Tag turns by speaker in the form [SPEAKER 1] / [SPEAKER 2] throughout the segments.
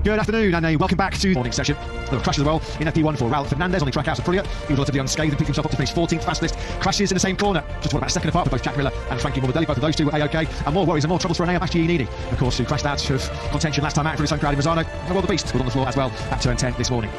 [SPEAKER 1] Good afternoon and welcome back to the morning session. There were crashes as well in FP1 for Raul Fernandez on the track out of Aprilia. He was relatively unscathed and picked himself up to finish 14th fastest. Crashes in the same corner, just about a second apart for both Jack Miller and Frankie Morbidelli. Both of those two were A-OK. And more worries and more troubles for Enea Bastianini, of course, who crashed out of contention last time out for his home crowd in Misano. Well, the beast was on the floor as well at turn 10 this morning.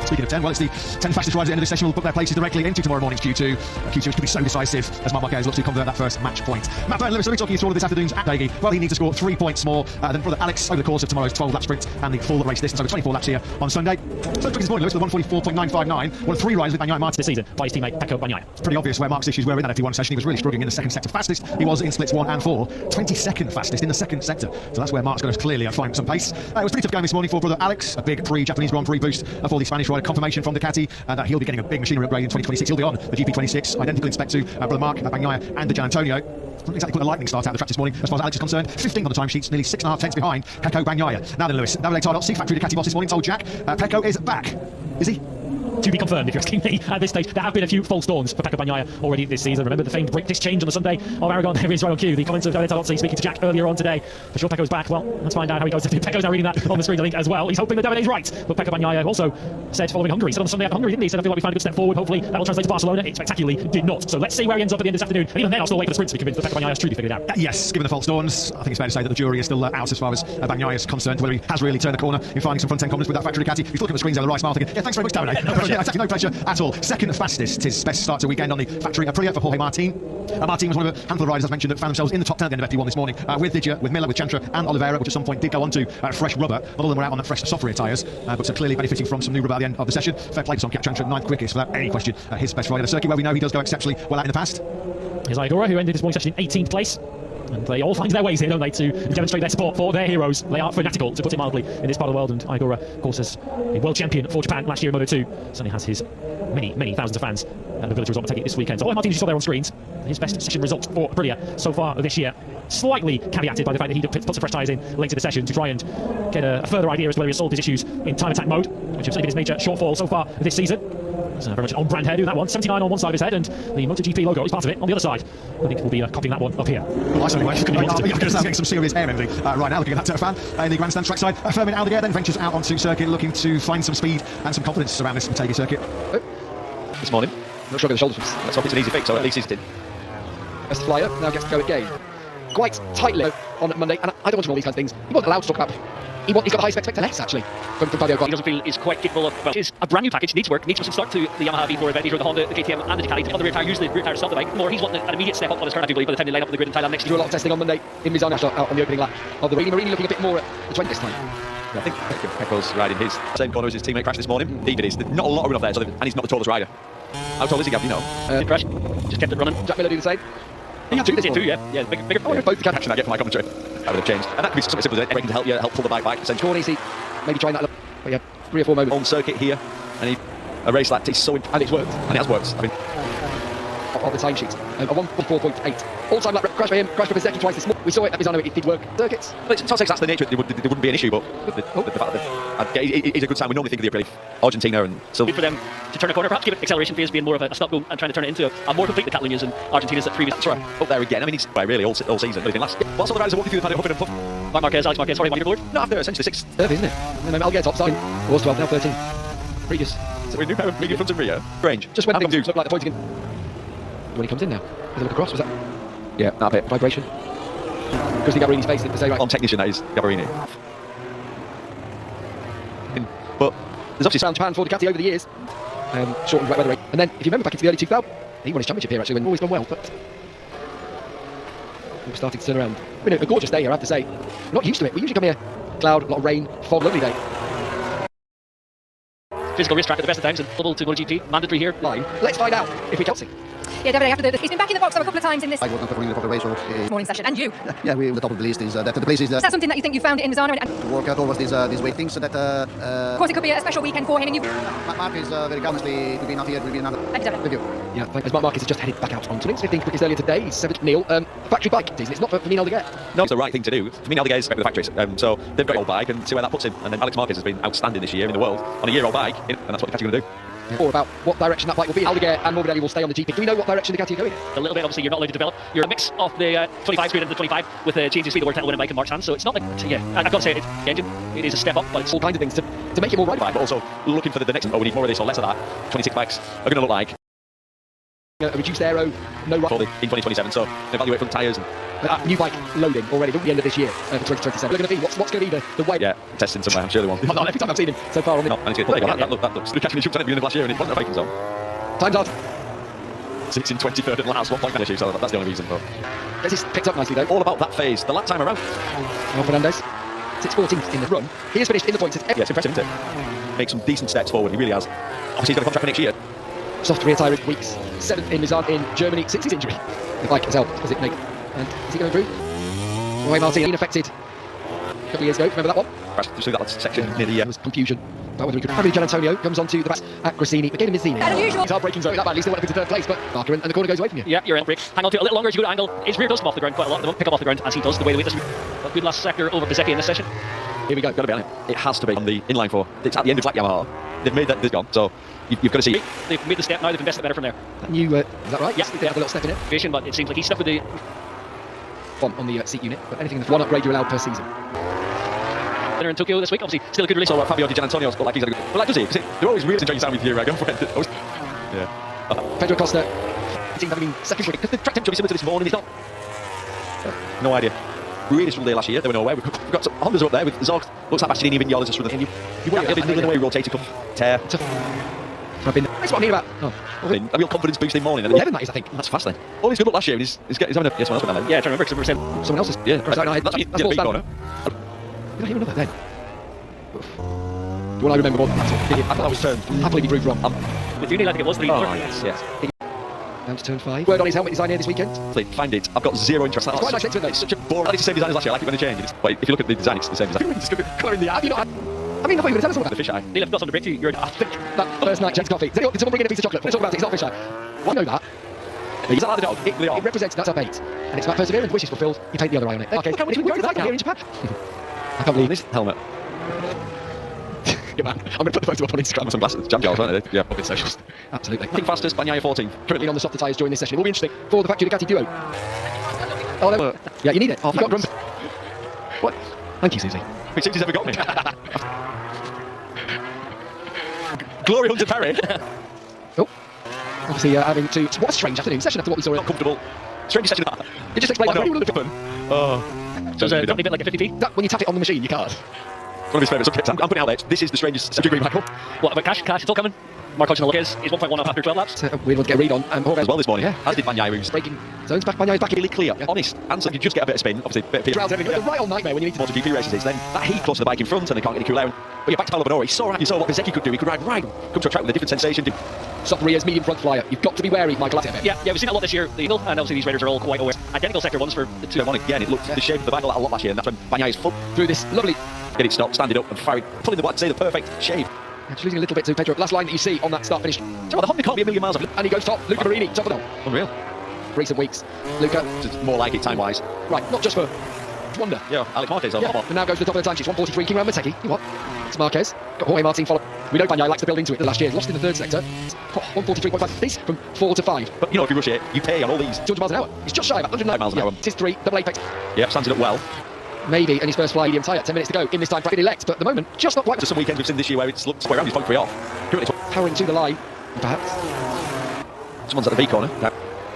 [SPEAKER 1] Speaking of 10, well, it's the 10 fastest riders at the end of this session will book their places directly into tomorrow morning's Q2. Q2 which could be so decisive as Marc Marquez looks to convert that first match point. Matt Burton Lewis will be talking you through all of this afternoon's at Montegi. Well, he needs to score 3 points more than brother Alex over the course of tomorrow's 12-lap sprint and the full race distance over 24 laps here on Sunday. So this morning, Lewis with a 144.959, one of 3 riders with Bagnaia Martin
[SPEAKER 2] this season by his teammate Pecco Bagnaia.
[SPEAKER 1] It's pretty obvious where Mark's issues were in that FP1 session. He was really struggling in the second sector. Fastest he was in splits 1 and 4, 22nd fastest in the second sector. So that's where Mark's going to clearly find some pace. It was pretty tough going this morning for brother Alex. A big pre-Japanese Grand Prix boost for the Spanish rider. Confirmation from Ducati that he'll be getting a big machinery upgrade in 2026. He'll be on the GP26, identical in spec to brother Mark, Bagnaia and the Gian Antonio. Not exactly put a lightning start out of the track this morning as far as Alex is concerned. 15th on the timesheets, nearly 6.5 tenths behind Pecco Bagnaia. Now then, Lewis, Davide Tardozzi, factory Ducati boss this morning, told Jack Pecco is back. Is he?
[SPEAKER 2] To be confirmed, if you're asking me at this stage. There have been a few false dawns for Pecco Bagnaia already this season. Remember the famed brake disc change on the Sunday of Aragon? There is right on cue. The comments of Davide Tardozzi speaking to Jack earlier on today. For sure Pecco's back. Well, let's find out how he goes. Pecco's now reading that on the screen, I think, as well. He's hoping that Davide's right. But Pecco Bagnaia also said following Hungary, said on the Sunday after Hungary, didn't he? He said, I feel like we found a good step forward. Hopefully that will translate to Barcelona. It spectacularly did not. So let's see where he ends up at the end of this afternoon. And even then, I'll still wait for the sprint to be convinced that Pecco Bagnaia has truly figured it out.
[SPEAKER 1] Yes, given the false dawns, I think it's fair to say that the jury is still out as far as Bagnaia is concerned, whether he has really turned the corner in finding some front-end confidence with that factory Ducati. He's looking at the screens there, the right smile thinking, yeah, thanks very much, Davide. No pressure at all. Second fastest, his best start to the weekend on the factory Aprilia for Jorge Martin. Martin was one of a handful of riders, as mentioned, that found themselves in the top 10 at the end of FP1 this morning, with Didier, with Miller, with Chantra and Oliveira, which at some point did go on to fresh rubber. Not all of them were out on the fresh soft rear tyres, but are clearly benefiting from some new rubber at the end of the session. Fair play to Tom Chantra, 9th quickest, without any question, his best rider. The circuit where we know he does go exceptionally well out in the past.
[SPEAKER 2] Here's Igora, who ended this morning session in 18th place. And they all find their ways here, don't they, to demonstrate their support for their heroes. They are fanatical, to put it mildly, in this part of the world. And Igora, of course, as a world champion for Japan last year in Moto2, certainly has his many thousands of fans at the village resort Montegi this weekend. So Martin, you saw there on screens, his best session result for Aprilia so far this year. Slightly caveated by the fact that he put some fresh tyres in late in the session to try and get a further idea as to whether he solved his issues in time attack mode, which have certainly been his major shortfall so far this season. It's very much an on-brand hairdo, that one. 79 on one side of his head, and the MotoGP logo is part of it on the other side. I think we'll be copying that one up here.
[SPEAKER 1] Well, I certainly won't. I'm going to start getting some serious hair envy right now, looking at that fan in the grandstand trackside. Fermin Aldeguer then ventures out onto circuit, looking to find some speed and some confidence around this Montegi circuit.
[SPEAKER 3] This morning, not sure of the shoulders. Let's hope it's an easy fix, so at least he's in. Best flyer now gets to go again. Quite tightly on Monday, and I don't want to know all these kinds of things. He wasn't allowed to talk about. He's got the highest spec less, actually, from Fabio.
[SPEAKER 4] He doesn't feel is quite capable of, well, it's a brand new package, needs work, needs some start to the Yamaha V4 advantage, or the Honda, the KTM and the Ducati. On the rear tyre, usually the rear tyre is self-the bike. More, he's wanting an immediate step up on his current, I do believe, by the time they line up the grid in Thailand next
[SPEAKER 3] He
[SPEAKER 4] year.
[SPEAKER 3] drew a lot of testing on Monday in Misano out on the opening lap of the Marini looking a bit more at the 20 this time.
[SPEAKER 5] I think Pecco's riding his same corner as his teammate crashed this morning. He did his. There's not a lot of room up there, and he's not the tallest rider. How tall is he, Gav? Do you know?
[SPEAKER 4] Crash, just kept it running.
[SPEAKER 3] Jack Miller do the same.
[SPEAKER 4] He had two, yeah, bigger.
[SPEAKER 3] Oh, both the
[SPEAKER 5] Action I get from my commentary. That would have changed. And that could be something simple as anything to help pull the bike back. Essentially.
[SPEAKER 3] Corny, see, maybe trying that. But yeah, 3 or 4 moments
[SPEAKER 5] On circuit here, and a race like this is so
[SPEAKER 3] and it's worked.
[SPEAKER 5] and it has worked. I mean,
[SPEAKER 3] of the timesheet. A 1:44.8. All-time lap crash for him. Crash for his second twice this morning. We saw it at Misano. It did work. Circuits.
[SPEAKER 5] but it's not saying that's the nature. There wouldn't be an issue, but the fact that it is a good sign. We normally think of the Aprilia, Argentina, and Silver.
[SPEAKER 4] For them to turn a corner, perhaps give it acceleration phase being more of a stop go and trying to turn it into a more complete the Catalonians and Argentinas that previous.
[SPEAKER 5] That's right. Up there again. I mean, he's really all season. Anything last. What's all the riders are walking through the paddock, huffing and puffing?
[SPEAKER 4] Marc Marquez, Alex Marquez, sorry, leaderboard.
[SPEAKER 5] No, after essentially 6th.
[SPEAKER 3] Third, isn't it? And then I'll get top side. Was 12, now 13. Previous.
[SPEAKER 5] So we new pair of medium front and rear. Range.
[SPEAKER 3] Just when
[SPEAKER 5] How
[SPEAKER 3] things
[SPEAKER 5] come
[SPEAKER 3] look like they're pointing in. When he comes in now, there's a look across. Was that?
[SPEAKER 5] Yeah, that bit.
[SPEAKER 3] Vibration. Because the Gabarini's face, to say right.
[SPEAKER 5] On technician, that is Gabarini. But
[SPEAKER 3] There's obviously around Japan for Ducati over the years. Shortened wet weather rate. And then, if you remember back into the early 2000s, he won his championship here actually when always gone well, but we were starting to turn around. Been a gorgeous day here, I have to say. We're not used to it. We usually come here, cloud, a lot of rain, fog, lovely day.
[SPEAKER 4] Physical race track at the best of times and double to MotoGP, mandatory here.
[SPEAKER 3] Line. Let's find out if we can see.
[SPEAKER 6] Yeah, Davide, he's been back in the box a couple of times in this
[SPEAKER 7] I wasn't performing the proper way, so
[SPEAKER 6] morning session, and you.
[SPEAKER 7] yeah, we the top of the list is that the place is
[SPEAKER 6] Is that something that you think you found in Misano? And
[SPEAKER 7] to work out always these weight things so that
[SPEAKER 6] of course, it could be a special weekend for him, and you.
[SPEAKER 7] Mark is very calmly to be not here, will be another.
[SPEAKER 6] Thank you, Davide.
[SPEAKER 7] Thank you.
[SPEAKER 3] Yeah, as Mark Marquez has just headed back out onto links, 15th quickest earlier today. He's 7th. Neil, factory bike season. It's not for Fermin Aldeguer.
[SPEAKER 5] no, it's the right thing to do. I mean, Aldeguer is back with the factories, so they've got an old bike and see where that puts him. And then Alex Marquez has been outstanding this year in the world on a year-old bike, and that's what the category going to do.
[SPEAKER 3] Or about what direction that bike will be. Aldeguer and Morbidelli will stay on the GP. Do we know what direction Ducati are going?
[SPEAKER 4] A little bit, obviously, you're not allowed to develop. You're a mix of the 25 straight into the 25 with the changing speed of title winning bike in Mark's hands. So it's not like, yeah, I've got to say, it's the engine. It is a step up, but it's
[SPEAKER 3] All kinds of things to make it more rideable.
[SPEAKER 5] But also looking for the next, we need more of this or less of that. 26 bikes are going to look like
[SPEAKER 3] A reduced aero, no
[SPEAKER 5] for
[SPEAKER 3] ride.
[SPEAKER 5] in 2027. So evaluate from tyres and
[SPEAKER 3] New bike loading already at the end of this year for 2027. We're going to be what's going to be the way.
[SPEAKER 5] yeah, testing somewhere. I'm sure they want.
[SPEAKER 3] Not every time I've seen him so far on the
[SPEAKER 5] No, and it's good. There you go. That looks. The catching the shoots at the beginning of last year, and it wasn't a braking zone.
[SPEAKER 3] time's out.
[SPEAKER 5] Sits in 23rd and last 1 point issue, so that's the only reason. But
[SPEAKER 3] This is picked up nicely though.
[SPEAKER 5] all about that phase. The lap time around.
[SPEAKER 3] Fernandez sits 14th in the run. He has finished in the points.
[SPEAKER 5] Yeah, it's impressive, isn't it? Make some decent steps forward. He really has. Obviously, he's got a contract for next year.
[SPEAKER 3] Soft rear tyre in weeks. 7th in Mizan in Germany since his injury. The bike has helped, does it, Nick? And is he going to improve? Roy Martin affected a couple of years ago. Remember that one?
[SPEAKER 5] Just through that section near the.
[SPEAKER 3] There was confusion about whether he could. Probably Gian Antonio comes onto the back at Grassini. But Mazzini.
[SPEAKER 6] Unusual.
[SPEAKER 3] He's hard braking zone that badly. Still went up into third place, but marker and the corner goes away from you.
[SPEAKER 4] yeah, you're in break. Hang on to it a little longer as you go to angle. His rear does come off the ground quite a lot. They won't pick up off the ground as he does the way the weight does. A good last sector over Bezzecchi in this session.
[SPEAKER 5] Here we go. Got to be on it. It has to be on the inline 4. It's at the end of Black Yamaha. They've made that. They've gone. So you've got to see.
[SPEAKER 4] They've made the step now. They've invested better from there.
[SPEAKER 3] And you, is that right?
[SPEAKER 4] Yeah.
[SPEAKER 3] They have a little step in it.
[SPEAKER 4] Vision, but it seems like he's stuck with the
[SPEAKER 3] On the seat unit. But anything, one upgrade you're allowed per season.
[SPEAKER 4] winner in Tokyo this week. Obviously, still a good release.
[SPEAKER 5] So Fabio Di Gianantonio's got like he's had a good. Well, like does he? Because they're always really enjoying your time with your girlfriend. Yeah.
[SPEAKER 3] Pedro Costa. Team having been second quick.
[SPEAKER 5] Because the track temperature is similar to this morning. It's not. No idea. Really struggled there last year. They were nowhere. We've got some Hondas up there with Zog. Looks like Bastianini, Vignoles just with the. You wouldn't have been niggling away, rotating cup tear.
[SPEAKER 3] I've been. That's what I mean about. Oh,
[SPEAKER 5] A real confidence boosting morning.
[SPEAKER 3] 11 that is, I think.
[SPEAKER 5] That's fast then. Oh, he's good look last year. And he's having a. Yes, someone else with that then.
[SPEAKER 4] Yeah, I remember because we were saying
[SPEAKER 3] Someone else's.
[SPEAKER 5] Yeah.
[SPEAKER 3] That's
[SPEAKER 5] That's
[SPEAKER 3] full
[SPEAKER 5] big
[SPEAKER 3] stand.
[SPEAKER 5] corner.
[SPEAKER 3] Did I hear another then? Well, I remember more than that.
[SPEAKER 5] I thought that was turned.
[SPEAKER 3] Happily be proved wrong.
[SPEAKER 4] with Uni, I think it was 3.
[SPEAKER 5] Oh, yes.
[SPEAKER 3] Down to turn 5. Word on his helmet design here this weekend.
[SPEAKER 5] Find it. I've got zero interest.
[SPEAKER 3] It's quite nice, isn't it?
[SPEAKER 5] It's such a boring. It's the same design as last year. I like it when they change. But if you look at the design, it's the same design.
[SPEAKER 3] Just colour in the eye. Have you not? I mean, I thought you were going to tell us all
[SPEAKER 5] The
[SPEAKER 3] about
[SPEAKER 5] fish eye.
[SPEAKER 4] Neil, I've got something to break to you.
[SPEAKER 3] I think that first night, Jack's coffee. Did someone bring in a piece of chocolate? Let's talk about it. It's not fish eye. Well, I know that.
[SPEAKER 5] Is that like the dog?
[SPEAKER 3] It represents, that's our bait. And it's about perseverance, wishes fulfilled. You paint the other eye on it. Okay,
[SPEAKER 5] can't
[SPEAKER 3] it's
[SPEAKER 5] wait to
[SPEAKER 3] going
[SPEAKER 5] go
[SPEAKER 3] to
[SPEAKER 5] to
[SPEAKER 3] here in Japan. I can't believe this.
[SPEAKER 5] Helmet.
[SPEAKER 3] Yeah, man. I'm going to put the photo up on Instagram.
[SPEAKER 5] Some glasses. Jam jars, aren't they? Yeah.
[SPEAKER 3] Public socials. Absolutely.
[SPEAKER 5] I think fastest, Bagnaia 14.
[SPEAKER 3] Currently on the softer tyres during this session. It will be interesting for the factory Ducati duo. Oh, no. Yeah, you need it.
[SPEAKER 5] Oh,
[SPEAKER 3] You've got
[SPEAKER 5] thanks.
[SPEAKER 3] Grump. What? Thank you, Susie.
[SPEAKER 5] Which Susie's ever got me. Glory Hunter Perry.
[SPEAKER 3] Oh. Obviously, having to. What a strange afternoon session after what we saw.
[SPEAKER 5] Not comfortable. Strange session.
[SPEAKER 3] It just explains
[SPEAKER 5] Oh,
[SPEAKER 3] that
[SPEAKER 5] no.
[SPEAKER 3] when
[SPEAKER 4] So it's a company bit like a 50p.
[SPEAKER 3] when you tap it on the machine, you can't.
[SPEAKER 5] One of his favourite subjects. I'm putting out there. This is the strangest degree, Michael.
[SPEAKER 4] What about cash? Cash, it's all coming. Mark Hodgson is 1.1 up after 12 laps.
[SPEAKER 3] It's a weird one to get a read on.
[SPEAKER 5] As well this morning.
[SPEAKER 3] Yeah.
[SPEAKER 5] As did Bagnaia, who's
[SPEAKER 3] Breaking zones back. Bagnaia is back in.
[SPEAKER 5] really clear,
[SPEAKER 3] Yeah.
[SPEAKER 5] honest answer. You just get a bit of spin, obviously. Bit of
[SPEAKER 3] Trials everything. It's a right on nightmare when you need to.
[SPEAKER 5] MotoGP races is then that heat close to the bike in front and they can't get any cool air. But you're back to Paolo Bonori. You saw what Bezzecchi could do. He could ride right, come to a track with a different sensation.
[SPEAKER 3] Soft rears, medium front flyer. You've got to be wary, Michael.
[SPEAKER 4] Yeah, we've seen a lot this year. The Eagle, and obviously these riders are all quite aware. Identical sector ones for the two.
[SPEAKER 5] One again, it looked the shape of the bike a lot last year, and that's when Bagnaia is full.
[SPEAKER 3] Through this lovely.
[SPEAKER 5] Get it stopped, standing up and firing, pulling the I'd say the perfect shape.
[SPEAKER 3] Just losing a little bit to Pedro. Last line that you see on that start finish.
[SPEAKER 5] So the Honda can't be a million miles off.
[SPEAKER 3] And he goes top. Luca Marini, top of them.
[SPEAKER 5] Unreal.
[SPEAKER 3] Recent weeks. Luca.
[SPEAKER 5] It's more like it time-wise.
[SPEAKER 3] Right, not just for wonder.
[SPEAKER 5] Yeah, Alex Marquez on
[SPEAKER 3] Yeah, and now goes to the top of the time sheets. 143, King around Montegi. You what? It's Marquez. Got Jorge Martin follow. We know Bagnaia likes to build into it. The last year, lost in the third sector. 143.5. This from 4 to 5.
[SPEAKER 5] But you know, if you rush it, you pay on all these.
[SPEAKER 3] 200 miles an hour. He's just shy of 109
[SPEAKER 5] miles an hour.
[SPEAKER 3] Tis 3, double apex.
[SPEAKER 5] Yeah, stands it up well.
[SPEAKER 3] Maybe in his first fly, medium tyre. 10 minutes to go. In this time, bracket elect. But at the moment, just not quite.
[SPEAKER 5] There's some weekends we've seen this year where it's looked square around, he's 0.3 off. Currently,
[SPEAKER 3] Powering to the line, perhaps.
[SPEAKER 5] someone's at the V corner.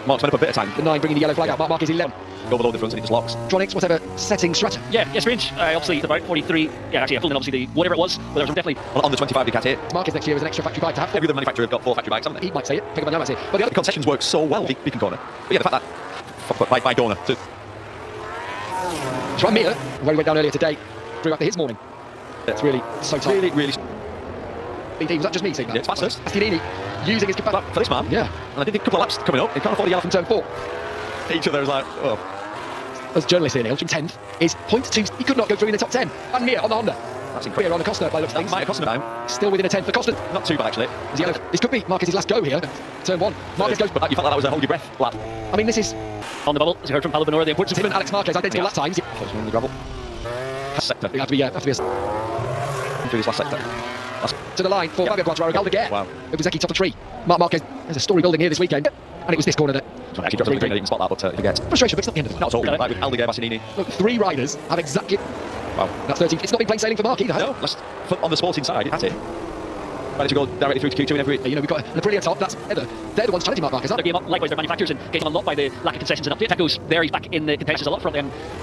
[SPEAKER 5] Mark's made up a bit of time.
[SPEAKER 3] The 9 bringing the yellow flag out. Mark is 11.
[SPEAKER 5] Overload the front and it just locks.
[SPEAKER 3] Tronics, whatever setting strata.
[SPEAKER 4] Yeah, strange. Obviously, it's about 43. Yeah, actually, I filled in obviously the whatever it was, but there was definitely.
[SPEAKER 5] On the 25 Ducati,
[SPEAKER 3] Marquez next year is an extra factory bike to have.
[SPEAKER 5] every other manufacturer have got 4 factory bikes, haven't they?
[SPEAKER 3] He might say it. Pick up a might say it. But the
[SPEAKER 5] The
[SPEAKER 3] other
[SPEAKER 5] concessions work so well, Beacon Corner. But yeah, the fact that by Dorner to
[SPEAKER 3] Try Miller, where he went down earlier today, threw after his morning. It's really so tight.
[SPEAKER 5] really
[SPEAKER 3] BD, was that just me saying that?
[SPEAKER 5] Yeah, it's fastest.
[SPEAKER 3] Bastianini using his capacity.
[SPEAKER 5] for this man.
[SPEAKER 3] Yeah.
[SPEAKER 5] And I did a couple of laps coming up. He can't afford to yell
[SPEAKER 3] From turn 4.
[SPEAKER 5] each other. Was like, oh,
[SPEAKER 3] As journalists here, Neil, from 10th is 0.2. He could not go through in the top 10. And Mir on the Honda.
[SPEAKER 5] that's
[SPEAKER 3] Mir
[SPEAKER 5] incredible.
[SPEAKER 3] on the Costa by the looks of
[SPEAKER 5] That
[SPEAKER 3] things.
[SPEAKER 5] might have cost him now.
[SPEAKER 3] Still within a 10 for Costa.
[SPEAKER 5] Not too bad actually.
[SPEAKER 3] Is yellow. This could be Marquez's last go here. Turn 1. Marquez goes.
[SPEAKER 5] But you felt like that was a hold your breath lap.
[SPEAKER 3] I mean, this is
[SPEAKER 4] On the bubble, as you heard from Paolo Bonora, the importance
[SPEAKER 3] him
[SPEAKER 4] of
[SPEAKER 3] and Alex Marquez identical lap times.
[SPEAKER 5] Close one in the gravel. Last sector.
[SPEAKER 3] Have to be
[SPEAKER 5] Through this last sector.
[SPEAKER 3] To the line for Fabio Quartararo, Galdeguer.
[SPEAKER 5] Wow.
[SPEAKER 3] Ubezeki top of tree. Mark Marquez, there's a story building here this weekend. And it was this corner that...
[SPEAKER 5] Actually, drops on the green, I didn't spot that, but forget.
[SPEAKER 3] Frustration, but it's not the end of the
[SPEAKER 5] Not at all. Like with Aldeguer, Bassanini.
[SPEAKER 3] Look, 3 riders have exactly...
[SPEAKER 5] Wow.
[SPEAKER 3] That's 13. It's not been plain sailing for Mark either, has
[SPEAKER 5] No, on the sporting side, it has it. Ready to go directly through to Q2 in every...
[SPEAKER 3] You know, we've got an Aprilia top, that's Heather. They're the ones challenging Mark Marquez, aren't
[SPEAKER 4] They're game up, likewise, they're manufacturers and getting a lot by the lack of concessions and update. Pecco's there, he's back in the contentions a lot front end.